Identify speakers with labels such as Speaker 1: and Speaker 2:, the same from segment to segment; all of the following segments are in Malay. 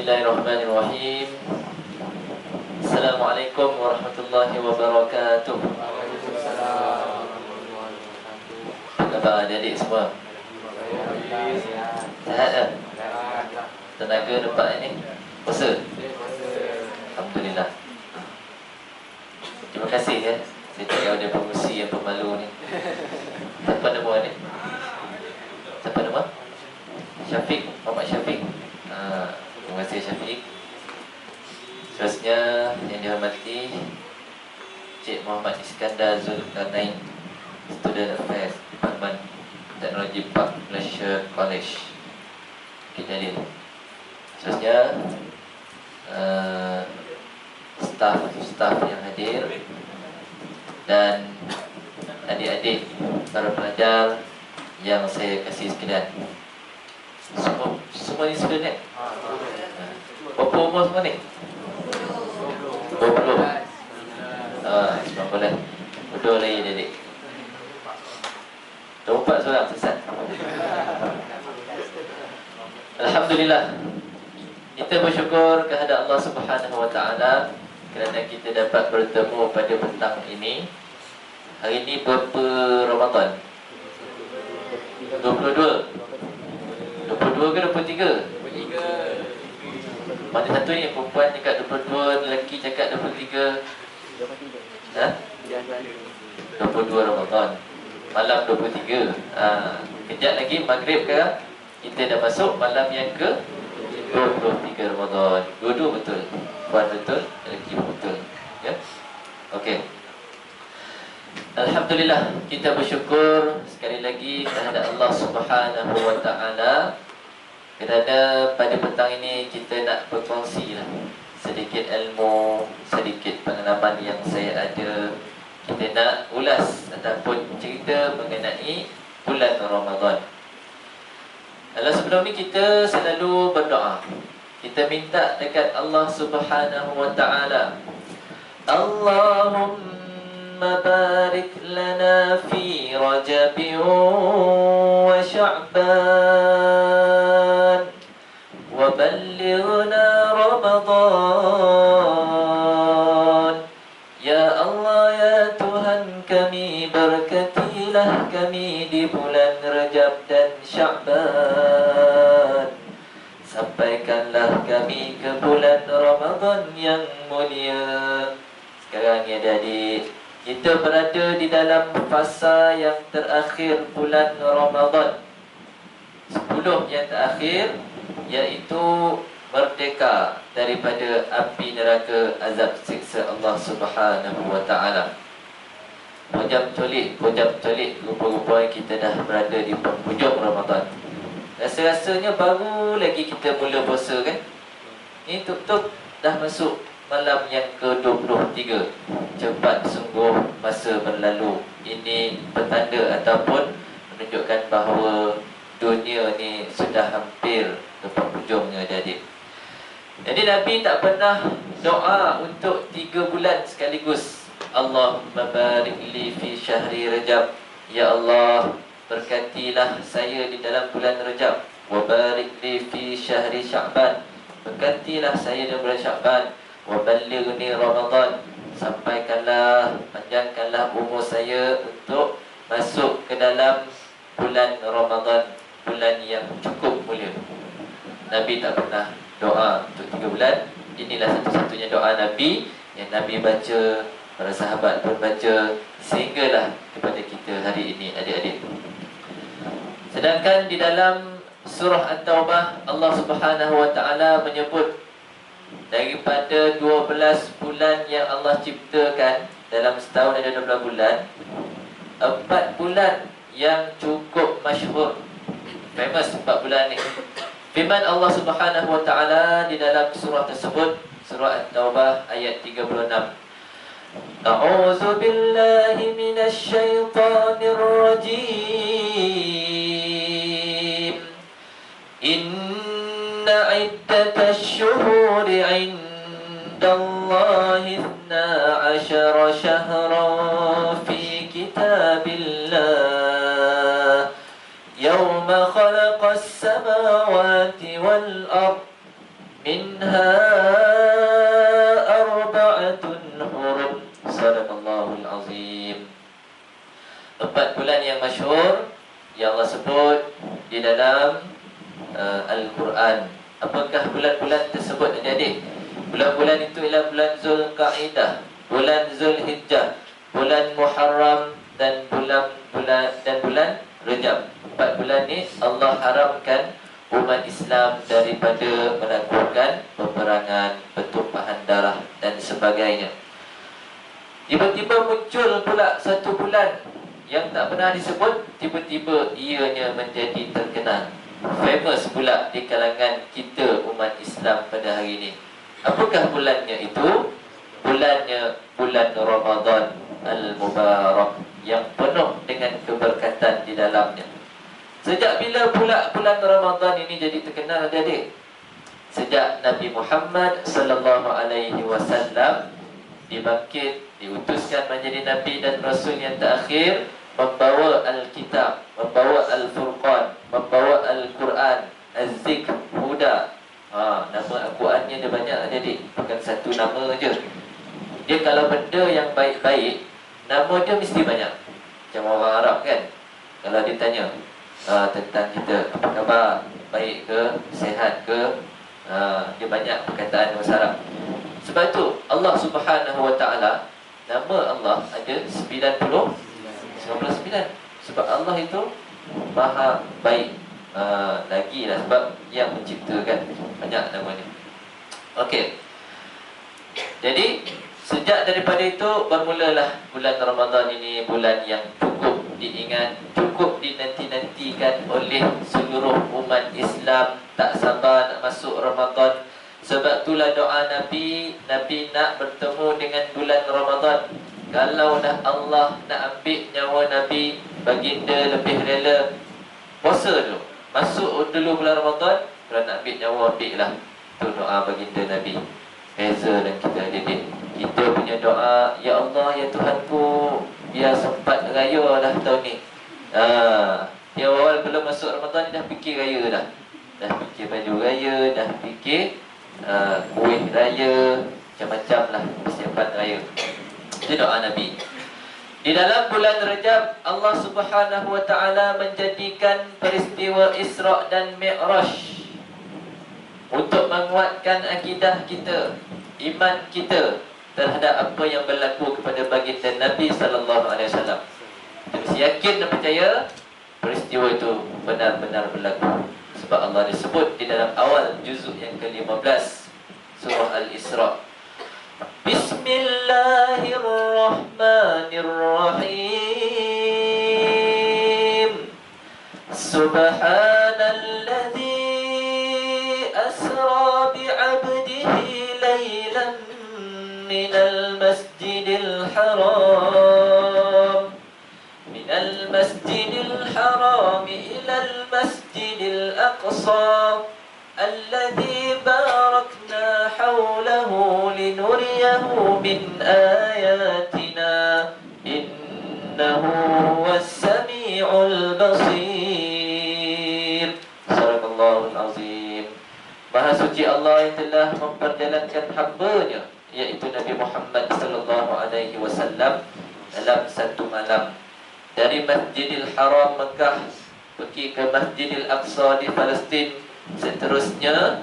Speaker 1: Bismillahirrahmanirrahim. Assalamualaikum warahmatullahi wabarakatuh. Apa khabar adik-adik semua? Sehat tak? Tenaga nampak ini? Puasa? Alhamdulillah. Terima kasih ya. Saya tak tahu ada pengusi yang pemalu ni. Siapa nama ni? Siapa nama? Syafiq, Muhammad Syafiq. Terima kasih Syafiq. Seterusnya yang dihormati Cik Muhammad Iskandar Zulkarnain, Student Affairs Department Teknologi Park Malaysia College, Kediri. Seterusnya staf yang hadir dan adik-adik para pelajar yang saya kasih sekalian. Semua ni student. Berapa umur semua ni? 20. 19. Bodoh lagi adik. 24 seorang sesat. Alhamdulillah. Kita bersyukur kehadap Allah Subhanahu Wa Taala kerana kita dapat bertemu pada petang ini. Hari ini berapa Ramadan? 22. 22 ke 23? 23. Mana satu ni, perempuan cakap 22, lelaki cakap 23. Ha? 22 Ramadan. Malam 23. Kejap lagi maghrib ke, kita dah masuk malam yang ke 23 Ramadan. Dua-dua betul. Puan betul, lelaki betul. Ya? Okey. Alhamdulillah, kita bersyukur sekali lagi kepada Allah Subhanahu Wa Taala kerana pada petang ini kita nak berkongsi sedikit ilmu, sedikit pengalaman yang saya ada. Kita nak ulas ataupun cerita mengenai bulan Ramadan. Kalau sebelum ni kita selalu berdoa. Kita minta dekat Allah Subhanahu Wa Taala, Allahumma barik lana fi Rajab wa Sya'ban wa ballighna Ramadan. Ya Allah, ya Tuhan kami, berkatilah kami di bulan Rajab dan Sya'ban. Sampaikanlah kami ke bulan Ramadan yang mulia. Sekarang ya adik-adik, kita berada di dalam fasa yang terakhir bulan Ramadan, 10 yang terakhir, iaitu merdeka daripada api neraka azab siksa Allah Subhanahu Wa Taala. Pojam colik, rupa-rupa kita dah berada di penghujung Ramadan. Rasa-rasanya baru lagi kita mula puasa kan. Ini tuk-tuk dah masuk malam yang ke-23. Cepat sungguh masa berlalu. Ini petanda ataupun menunjukkan bahawa dunia ni sudah hampir ke penghujungnya adik. Jadi Nabi tak pernah doa untuk 3 bulan sekaligus. Allahumma barik li fi syahri Rajab. Ya Allah, berkatilah saya di dalam bulan Rajab. Wa barik li fi syahri Sya'ban. Berkatilah saya di bulan Sya'ban. Wa ballighni Ramadan. Sampaikanlah, panjangkanlah umur saya untuk masuk ke dalam bulan Ramadan, bulan yang cukup mulia. Nabi tak pernah doa untuk 3 bulan. Inilah satu-satunya doa Nabi yang Nabi baca, para sahabat pun baca, sehinggalah kepada kita hari ini adik-adik. Sedangkan di dalam surah At-Taubah, Allah Subhanahu Wa Taala menyebut daripada 12 bulan yang Allah ciptakan dalam setahun ada 12 bulan, 4 bulan yang cukup masyhur, famous 4 bulan ni. Firman Allah Subhanahu Wa Taala di dalam surah tersebut, surah At-Taubah ayat 36. A'udzu billahi minasy syaithanir rajim. Inna iddatash syuhuri 'indallahi 12 syahran fi kitabillah yawma khalaqas samawati wal ard minha minha arba'atun hurum. Sadaqallahul azim. 4 bulan yang masyhur yang Allah sebut di dalam Al-Quran. Apakah bulan-bulan tersebut, adik-adik? Bulan-bulan itu ialah bulan Zulqa'dah, bulan Zulhijjah, bulan Muharram dan bulan Rajab. 4 bulan ni Allah haramkan umat Islam daripada melakukan peperangan, pertumpahan darah dan sebagainya. Tiba-tiba muncul pula satu bulan yang tak pernah disebut, tiba-tiba ianya menjadi terkenal, famous pula di kalangan kita umat Islam pada hari ini. Apakah bulannya itu? Bulannya bulan Ramadan Al-Mubarak yang penuh dengan keberkatan di dalamnya. Sejak bila pula bulan Ramadan ini jadi terkenal, adik-adik? Sejak Nabi Muhammad sallallahu alaihi wasallam dibangkit, diutuskan menjadi Nabi dan Rasul yang terakhir, membawa Al-Kitab, membawa Al-Furqan, membawa Al-Quran, Az-Zikr, Huda. Nama Al-Qurannya dia banyak, adik-adik, bukan satu nama je. Dia kalau benda yang baik-baik, nama dia mesti banyak. Macam orang Arab kan, kalau dia tanya tentang kita, apa khabar, baik ke, sehat ke, dia banyak perkataan bahasa Arab. Sebab itu Allah Subhanahu wa ta'ala, nama Allah ada 99. Sebab Allah itu Maha baik. Lagilah sebab yang menciptakan, banyak namanya. Okey. Jadi sejak daripada itu bermulalah bulan Ramadan ini, bulan yang cukup diingat, cukup dinanti-nantikan oleh seluruh umat Islam. Tak sabar nak masuk Ramadan. Sebab itulah doa Nabi nak bertemu dengan bulan Ramadan. Kalau dah Allah nak ambil nyawa Nabi, baginda lebih rela puasa dulu, masuk dulu bulan Ramadan. Kalau nak ambil nyawa, ambil lah. Itu doa baginda Nabi. Beza dan kita, adik-adik. Kita punya doa, ya Allah, ya Tuhanku, biar sempat raya dah tahun ni. Dia awal belum masuk Ramadan, dia dah fikir raya dah. Dah fikir baju raya, dah fikir kuih raya, macam-macam lah persiapan raya. Itu doa Nabi. Di dalam bulan Rajab, Allah Subhanahu wa ta'ala menjadikan peristiwa Isra' dan Mi'raj untuk menguatkan akidah kita, iman kita terhadap apa yang berlaku kepada baginda Nabi sallallahu alaihi wasallam. Kita mesti yakin dan percaya peristiwa itu benar-benar berlaku. Sebab Allah disebut di dalam awal juzuk yang ke-15 surah Al-Isra'. Bismillahirrahmanirrahim. Subhanalladzi asra bi'abdihi laylan minal masjidil haram ilal masjidil aqsa alladzi barakna hawlahu linuriyahu min ayatina innahu huwas sami'ul basir. Sadaqallahul azim. Maha suci Allah yang telah memperjalankan hamba-Nya, iaitu Nabi Muhammad sallallahu alaihi wasallam, dalam satu malam dari Masjidil Haram Mekah pergi ke Masjidil Aqsa di Palestin, seterusnya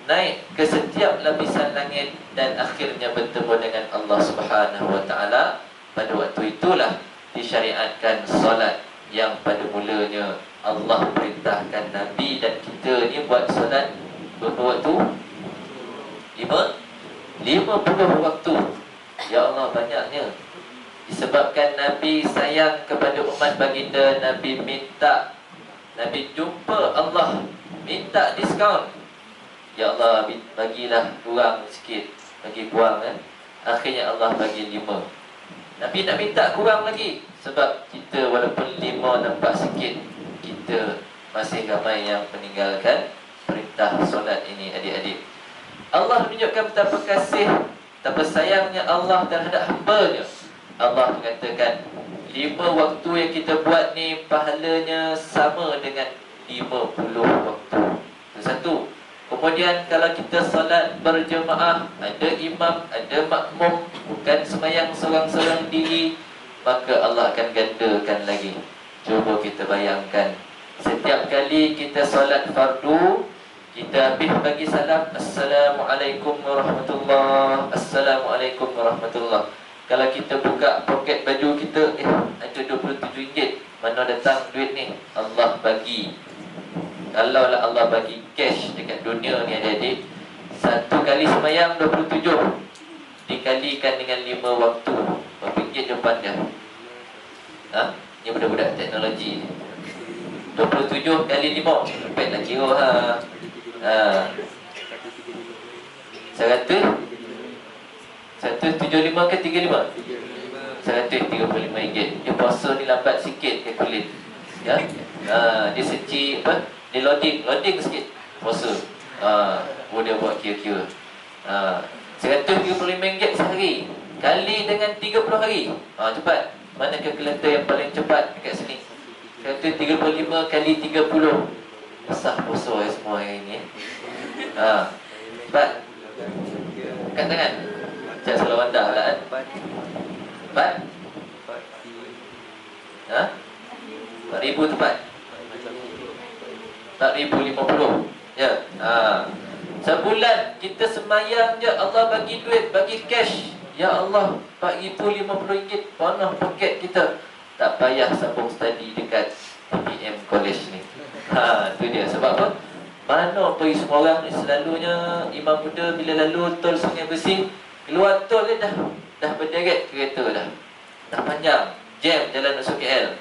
Speaker 1: naik ke setiap lapisan langit dan akhirnya bertemu dengan Allah Subhanahu wa ta'ala. Pada waktu itulah disyariatkan solat yang pada mulanya Allah perintahkan Nabi dan kita ni buat solat berapa waktu? 50 waktu. Ya Allah, banyaknya. Disebabkan Nabi sayang kepada umat baginda, Nabi minta, Nabi jumpa Allah, minta diskaun. Ya Allah, bagilah kurang sikit, bagi kurang kan. Akhirnya Allah bagi 5. Nabi nak minta kurang lagi, sebab kita walaupun 5 nampak sikit, kita masih ramai yang meninggalkan perintah solat ini, adik-adik. Allah menunjukkan betapa kasih, betapa sayangnya Allah terhadap hamba-Nya. Allah mengatakan 5 waktu yang kita buat ni pahalanya sama dengan 50 waktu. Satu, Kemudian kalau kita solat berjemaah, ada imam, ada makmum, bukan sembahyang seorang-seorang diri, maka Allah akan gandakan lagi. Cuba kita bayangkan, setiap kali kita solat fardu, kita habis bagi salam, Assalamualaikum warahmatullahi, Assalamualaikum warahmatullahi. Kalau kita buka poket baju kita, ada RM27, mana datang duit ni? Allah bagi. Kalau lah Allah bagi cash dekat dunia ni adik-adik, satu kali sembahyang 27 dikalikan dengan 5 waktu, berapa ringgit depan dia? Ni budak-budak teknologi ni. 27 kali 5, dapat nak kira ha. 175 ke 35? 135 ringgit. Dia puasa ni lambat sikit kalkulit. Ya. Dia seci apa? Dia loading sikit puasa. Dia buat kira-kira. 135 ringgit sehari kali dengan 30 hari. Cepat. Mana kalkulator yang paling cepat dekat sini? 135 kali 30. Besar puasa semua hari ni. Cepat. Angkat tangan. Jangan salah wandah lah kan. 4,000 tepat. 4,050. Ya. Sebulan kita sembahyang je, Allah bagi duit, bagi cash. Ya Allah, RM4,050 panah poket kita. Tak payah sambung study dekat TPM College ni. Tu dia. Sebab apa? Mana pergi semua orang ni selalunya imam muda bila lalu tol Sungai Bersih, keluar tol dia dah berderet kereta dah panjang, jam jalan masuk KL.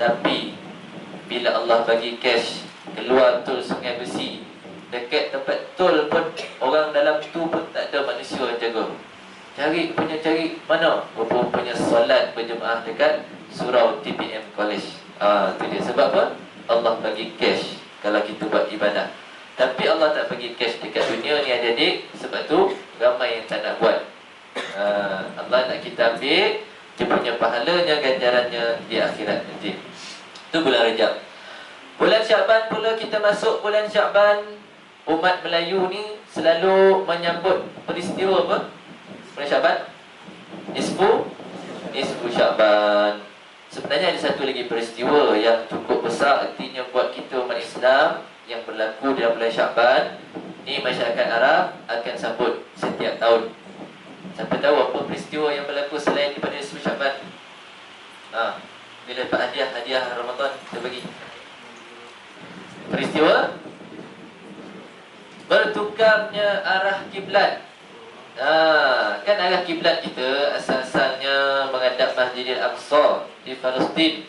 Speaker 1: Tapi bila Allah bagi cash, keluar tol Sungai Bersih, dekat tempat tol pun orang dalam tu pun tak ada manusia yang jaga. Cari mana? Rupanya solat berjemaah dekat surau TPM College. Tu dia. Sebab apa? Allah bagi cash kalau kita buat ibadah. Tapi Allah tak bagi cash dekat dunia ni adik-adik. Sebab tu ramai yang tak nak buat. Allah nak kita ambil, dia punya pahalanya, ganjarannya di akhirat nanti. Itu bulan Rajab. Bulan Syakban pula, kita masuk bulan Syakban. Umat Melayu ni selalu menyambut peristiwa apa? Bulan Syakban? Nisfu Syakban. Sebenarnya ada satu lagi peristiwa yang cukup besar, artinya buat kita umat Islam, yang berlaku dalam bulan Syakban. Ni masyarakat Arab akan sambut setiap tahun. Siapa tahu apa peristiwa yang berlaku selain daripada Nisfu Syakban? Bila dapat hadiah Ramadan, kita bagi. Peristiwa bertukarnya arah kiblat. Kan arah kiblat kita asal-asalnya menghadap Masjidil Aqsa di Palestin.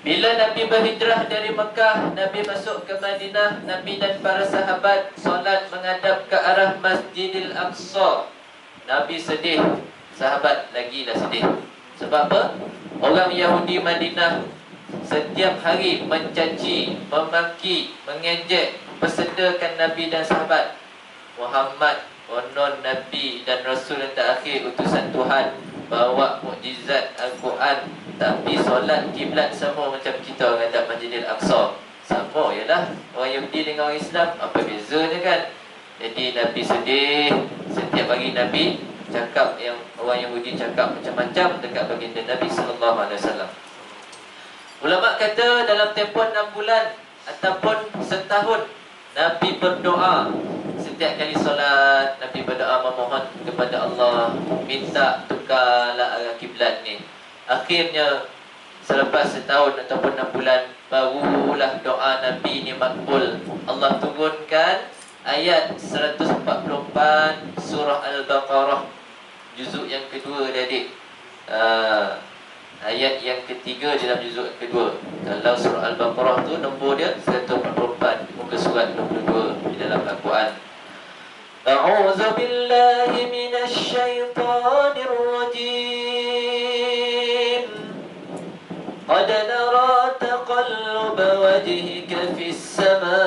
Speaker 1: Bila Nabi berhijrah dari Mekah, Nabi masuk ke Madinah, Nabi dan para sahabat solat menghadap ke arah Masjidil Aqsa. Nabi sedih, sahabat lagilah sedih. Sebab apa? Orang Yahudi Madinah setiap hari mencaci, memaki, mengejek, mempersedakan Nabi dan sahabat. Muhammad konon Nabi dan Rasul yang terakhir, utusan Tuhan, bawa mukjizat Al-Quran, tapi solat kiblat sama macam kita menghadap Masjidil Aqsa. Sama ialah orang Yahudi dengan orang Islam, apa bezanya kan? Jadi Nabi sedih. Setiap hari Nabi cakap, yang orang Yahudi cakap macam-macam dekat baginda Nabi SAW. Ulama kata dalam tempoh 6 bulan ataupun setahun, Nabi berdoa. Setiap kali solat, Nabi berdoa memohon kepada Allah, minta tukarlah arah kiblat ni. Akhirnya selepas setahun ataupun 6 bulan, barulah doa Nabi ni makbul. Allah turunkan ayat 144 surah Al-Baqarah, juzuk yang kedua adik. Ayat yang ketiga dalam juzuk kedua. Kalau surah Al-Baqarah tu nombor dia 144, muka surat 22 di dalam Al-Quran. A'udzu billahi minasy syaithanir rajim. Qad nara taqallub wajhika fis samaa,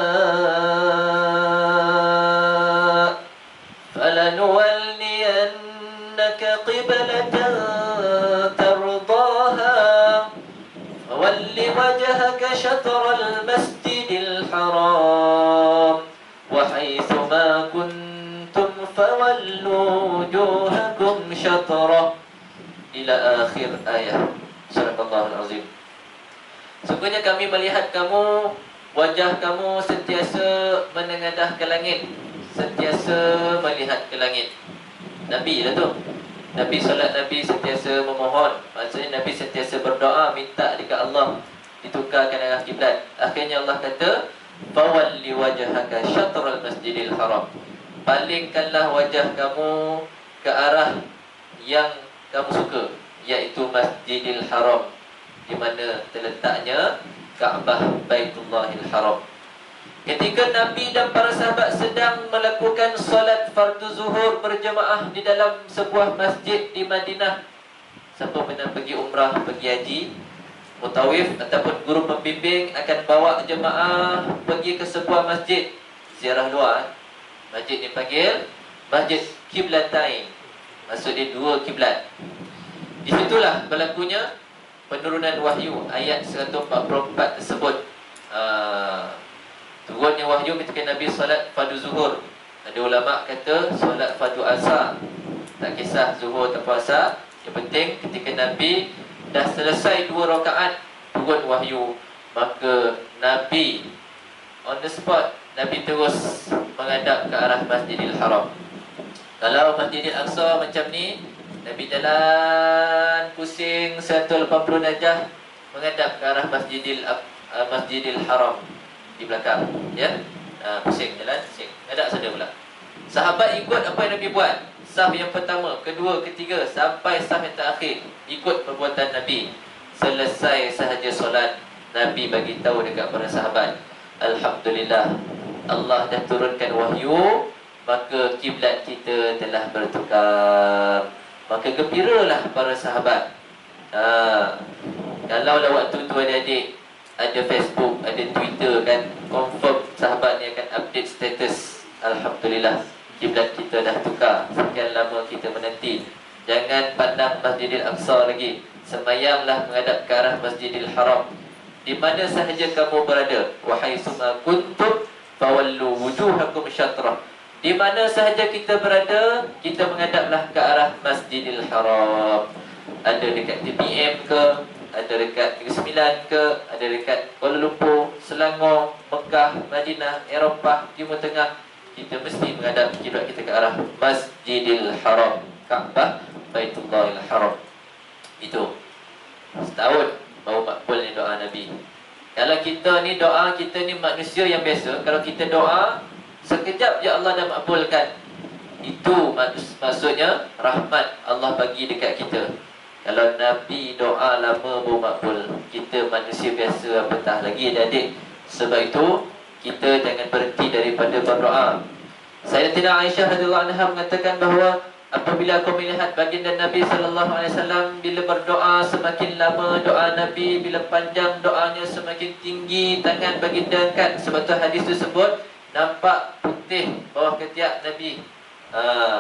Speaker 1: falanuwalliyannaka qiblatan tardaha, fawalli wajhaka syatral masjidil haram wa haythu syatrah ila akhir ayat. Subhanallahul azim. Sungguhnya kami melihat kamu, wajah kamu sentiasa menengadah ke langit, sentiasa melihat ke langit. Nabi lah tu. Nabi solat, Nabi sentiasa memohon. Maksudnya Nabi sentiasa berdoa, minta dekat Allah ditukarkan arah kiblat. Akhirnya Allah kata, fawalli wajhaka syatral masjidil haram. Palingkanlah wajah kamu ke arah yang kamu suka, iaitu Masjidil Haram, di mana terletaknya Kaabah Baitullahil Haram. Ketika Nabi dan para sahabat sedang melakukan solat fardu zuhur berjemaah di dalam sebuah masjid di Madinah. Siapa pernah pergi umrah, pergi haji, mutawif ataupun guru pembimbing akan bawa jemaah pergi ke sebuah masjid, ziarah luar. Masjid dipanggil Masjid Qiblatain. Maksud dia dua kiblat. Di situlah berlakunya penurunan wahyu ayat 144 tersebut. Turunnya wahyu ketika Nabi solat fardu zuhur. Ada ulama kata solat fardu asar. Tak kisah zuhur atau asar, yang penting ketika Nabi dah selesai 2 rakaat turun wahyu, maka Nabi on the spot, Nabi terus menghadap ke arah Masjidil Haram. Kalau Masjidil Aqsa macam ni, Nabi jalan pusing 180 darjah menghadap ke arah Masjidil Haram di belakang, ya. Pusing jalan, pusing. Menghadap sana pula. Sahabat ikut apa yang Nabi buat. Saf yang pertama, kedua, ketiga sampai saf yang terakhir ikut perbuatan Nabi. Selesai sahaja solat, Nabi bagi tahu dekat para sahabat, alhamdulillah, Allah dah turunkan wahyu, maka kiblat kita telah bertukar. Maka gembiralah para sahabat. Kalau lah waktu tu adik-adik ada Facebook, ada Twitter kan, confirm sahabat ni akan update status, alhamdulillah, kiblat kita dah tukar. Sekian lama kita menanti. Jangan pandang Masjidil Aqsa lagi, sembayanglah menghadap ke arah Masjidil Haram. Di mana sahaja kamu berada, wahai summa kuntum fawallu wujuhakum syatrah. Di mana sahaja kita berada, kita menghadaplah ke arah Masjidil Haram. Ada dekat TPM ke, ada dekat Negeri Sembilan ke, ada dekat Kuala Lumpur, Selangor, Mekah, Madinah, Eropah, Timur Tengah, kita mesti menghadap kiblat kita ke arah Masjidil Haram, Kaabah Baitullahil Haram. Itu setahun baru makbulnya doa Nabi. Kalau kita ni doa, kita ni manusia yang biasa, kalau kita doa sekejap je Allah dah makbulkan. Itu maksudnya rahmat Allah bagi dekat kita. Kalau Nabi doa lama baru makbul, kita manusia biasa apatah lagi adik-adik. Sebab itu kita jangan berhenti daripada berdoa. Sayyidatina Aisyah radhiyallahu anha mengatakan bahawa apabila aku melihat baginda Nabi sallallahu alaihi wasallam bila berdoa, semakin lama doa Nabi, bila panjang doanya semakin tinggi tangan baginda angkat. Sebab tu hadis tu sebut nampak putih bawah ketiak Nabi,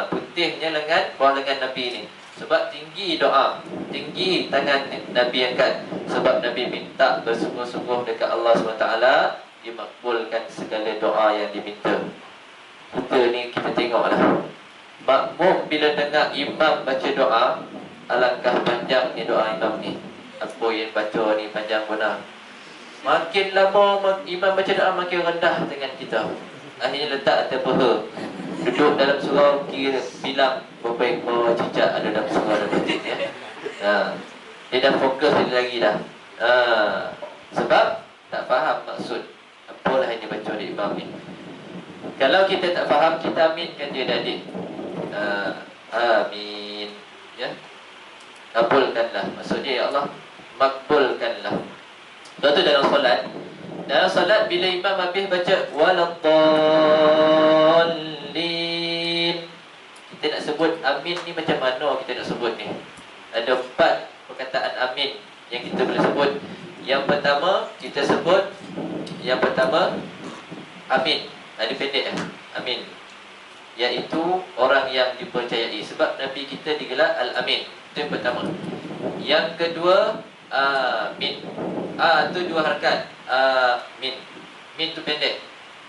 Speaker 1: putihnya lengan, bawah lengan Nabi ni. Sebab tinggi doa, tinggi tangan Nabi angkat. Sebab Nabi minta bersungguh-sungguh dekat Allah SWT, dimakbulkan segala doa yang diminta. Kita ni kita tengoklah, makmum bila dengar imam baca doa, alangkah panjang ni doa imam ni. Apa yang baca ni panjang benar. Makin lama imam baca doa, makin rendah tangan kita. Akhirnya letak atas paha, duduk dalam surau, kira bilang berapa ekor cicak ada dalam surau dan betik, ya. Dia dah fokus dia lagi dah. Sebab tak faham maksud apalah yang dibaca oleh imam ni. Kalau kita tak faham, kita aminkan dia adik. Amin, ya. Kabulkanlah, maksudnya ya Allah, makbulkanlah. Sebab tu dalam solat bila imam habis baca waladdallin, kita nak sebut amin ni macam mana kita nak sebut ni? Ada 4 perkataan amin yang kita boleh sebut. Yang pertama kita sebut, yang pertama amin, ada pendek amin, iaitu orang yang dipercayai. Sebab Nabi kita digelar Al-Amin. Itu yang pertama. Yang kedua amin. Tu 2 harakat. Min. Min tu pendek.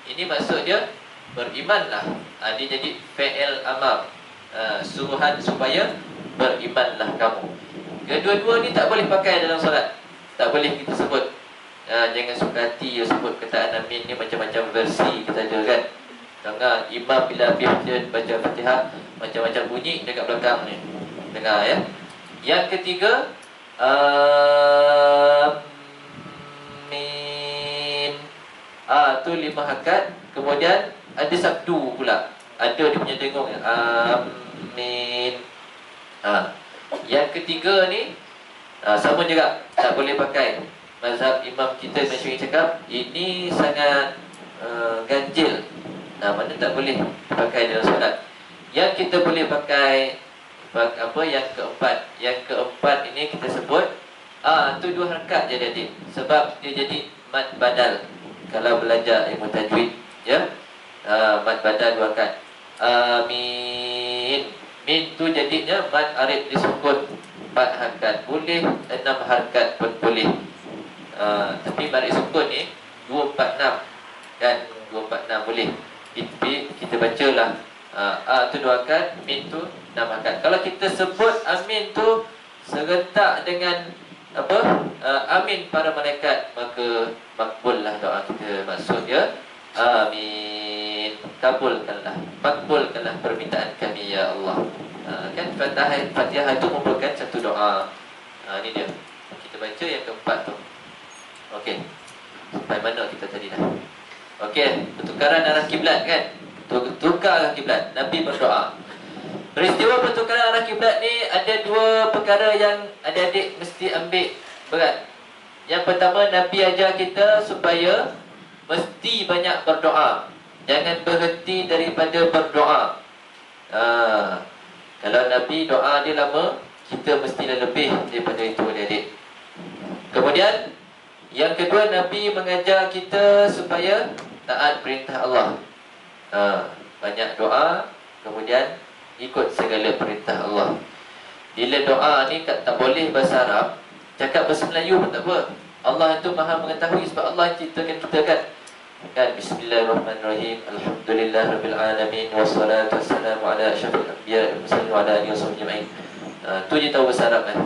Speaker 1: Ini maksud dia berimanlah. Dia jadi fi'il amar, suruhan supaya berimanlah kamu. Kedua-dua ni tak boleh pakai dalam solat. Tak boleh kita sebut. Jangan suka hati ya sebut kataan amin ni, macam-macam versi kita ada kan. Dengar imam bila habis baca Fatihah, macam-macam bunyi dekat belakang ni. Dengar ya. Yang ketiga, amin. Tu 5 hakat. Kemudian ada sabdu pula. Ada dia punya dengung ya. Amin. Yang ketiga ni sama juga, tak boleh pakai. Mazhab imam kita Imam Syafi'i cakap ini sangat ganjil. Mana tak boleh pakai dalam solat. Yang kita boleh pakai apa yang keempat. Yang keempat ini kita sebut tu 2 harakat je jadi. Sebab dia jadi mad badal. Kalau belajar ilmu tajwid ya. Mad badal 2 harakat. Amin. Min tu jadinya mad arid disukun 4 harakat boleh, 6 harakat pun boleh. Tapi mad arid sukun ni 2 4 6 kan, 2 4 6 boleh. Kita bacalah tu 2 harakat, min tu 6 harakat. Kalau kita sebut amin tu serentak dengan amin para malaikat, maka makbullah doa kita. Maksud ya, amin, kabulkanlah, makbulkanlah permintaan kami ya Allah. Kan Fatihah itu merupakan satu doa. Ini dia. Kita baca yang keempat tu. Okey. Sampai mana kita tadi dah? Okey, pertukaran arah kiblat kan? Tukar arah kiblat. Nabi berdoa. Peristiwa pertukaran arah kiblat ni ada 2 perkara yang adik-adik mesti ambil berat. Yang pertama, Nabi ajar kita supaya mesti banyak berdoa. Jangan berhenti daripada berdoa. Kalau Nabi doa dia lama, kita mestilah lebih daripada itu adik-adik. Kemudian yang kedua, Nabi mengajar kita supaya taat perintah Allah. Banyak doa, kemudian ikut segala perintah Allah. Bila doa ni tak boleh bahasa Arab, cakap bahasa Melayu pun tak apa. Allah itu maha mengetahui sebab Allah ciptakan kita kan. Bismillahirrahmanirrahim. Alhamdulillahirabbil alamin wassalatu wassalamu ala asyrafil anbiya'i wal mursalin wa ala alihi wasahbihi. Tu je tahu bahasa Arab kan.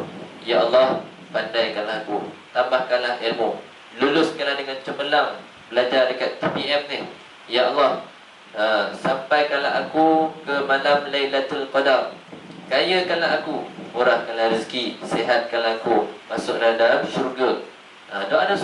Speaker 1: Ya Allah, pandaikanlah aku, tambahkanlah ilmu, luluskanlah dengan cemerlang belajar dekat TPM ni. Ya Allah, sampaikanlah aku ke malam Lailatul Qadar. Kayakanlah aku, murahkanlah rezeki, sihatkanlah aku, masuklah dalam syurga. Doa dalam